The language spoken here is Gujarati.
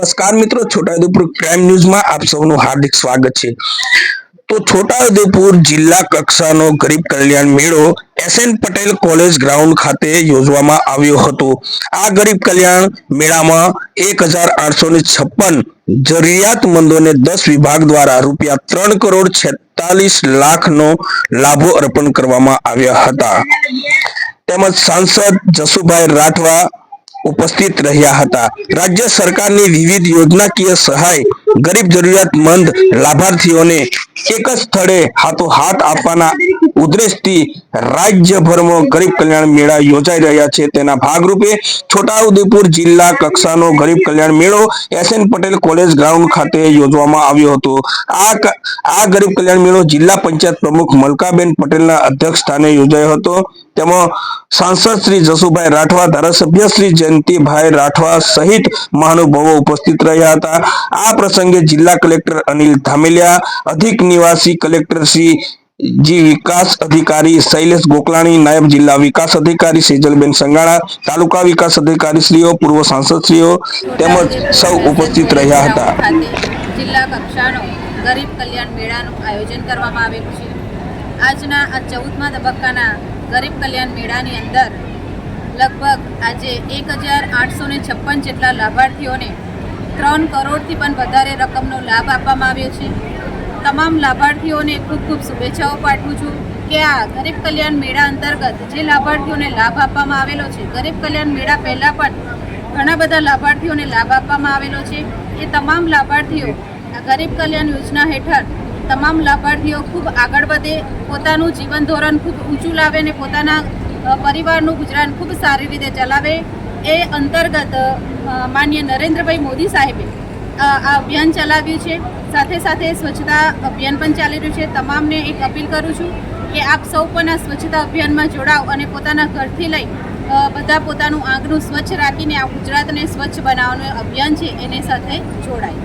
નમસ્કાર મિત્રો, છોટાઉદેપુર ક્રાઇમ ન્યૂઝમાં આપ સૌનું હાર્દિક સ્વાગત છે। તો છોટાઉદેપુર જિલ્લા કક્ષાનો ગરીબ કલ્યાણ મેળો SN પટેલ કોલેજ ગ્રાઉન્ડ ખાતે યોજવામાં આવ્યો હતો। આ ગરીબ કલ્યાણ મેળામાં 1856 જરૂરિયાતમંદોને 10 વિભાગ દ્વારા રૂપિયા 3,46,00,000નો લાભો અર્પણ કરવામાં આવ્યા હતા। તેમજ સાંસદ જસુભાઈ રાઠવા ઉપસ્થિત રહ્યા હતા। રાજ્ય સરકારની વિવિધ યોજનાકીય સહાય ગરીબ જરૂરિયાતમંદ લાભાર્થીઓને એક જ સ્થળે હાથોહાથ આપવાના ઉદ્દેશથી રાજ્યભરમાં ગરીબ કલ્યાણ મેળા યોજાઈ રહ્યા છે। તેના ભાગરૂપે છોટાઉદેપુર જિલ્લા કક્ષાનો ગરીબ કલ્યાણ મેળો SN પટેલ કોલેજ ગ્રાઉન્ડ ખાતે યોજવામાં આવ્યો હતો। આ ગરીબ કલ્યાણ મેળો જિલ્લા પંચાયત પ્રમુખ મલકાબેન પટેલના અધ્યક્ષ સ્થાને યોજાયો હતો। તેમાં સાંસદ શ્રી જસુભાઈ રાઠવા, ધારાસભ્ય શ્રી જયંતિભાઈ રાઠવા સહિત મહાનુભાવો ઉપસ્થિત રહ્યા હતા। આ પ્રસંગે જિલ્લા કલેક્ટર અનિલ ધામેલિયા, અધિક નિવાસી કલેક્ટર શ્રી વિકાસ અધિકારી શૈલેષ ગોકલાણી, નાયબ જિલ્લા વિકાસ અધિકારી સેજલબેન સંગાણા, તાલુકા વિકાસ અધિકારી શ્રીઓ, પૂર્વ સાંસદશ્રીઓ તેમજ સૌ ઉપસ્થિત રહ્યા હતા। જિલ્લા કક્ષાનો ગરીબ કલ્યાણ મેળાનું આયોજન કરવામાં આવેલું છે। આજના આ 14મા તબક્કાના ગરીબ કલ્યાણ મેળાની અંદર લગભગ આજે 1856 જેટલા લાભાર્થીઓને 3 કરોડથી પણ વધારે રકમનો લાભ આપવામાં આવ્યો છે। તમામ લાભાર્થીઓને ખૂબ ખૂબ શુભેચ્છાઓ પાઠવું છું કે આ ગરીબ કલ્યાણ મેળા અંતર્ગત જે લાભાર્થીઓને લાભ આપવામાં આવેલો છે, ગરીબ કલ્યાણ મેળા પહેલાં પણ ઘણા બધા લાભાર્થીઓને લાભ આપવામાં આવેલો છે। એ તમામ લાભાર્થીઓ આ ગરીબ કલ્યાણ યોજના હેઠળ તમામ લાભાર્થીઓ ખૂબ આગળ વધે, પોતાનું જીવન ધોરણ ખૂબ ઊંચું લાવે અને પોતાના પરિવારનું ગુજરાન ખૂબ સારી રીતે ચલાવે એ અંતર્ગત માનનીય નરેન્દ્રભાઈ મોદી સાહેબે આ અભિયાન ચલાવ્યું છે। સાથે સાથે સ્વચ્છતા અભિયાન પણ ચાલી રહ્યું છે। તમામને એક અપીલ કરું છું કે આપ સૌ પણ આ સ્વચ્છતા અભિયાનમાં જોડાઓ અને પોતાના ઘરથી લઈ બધા પોતાનું આંગણું સ્વચ્છ રાખીને આ ગુજરાતને સ્વચ્છ બનાવવાનું અભિયાન છે એને સાથે જોડાય।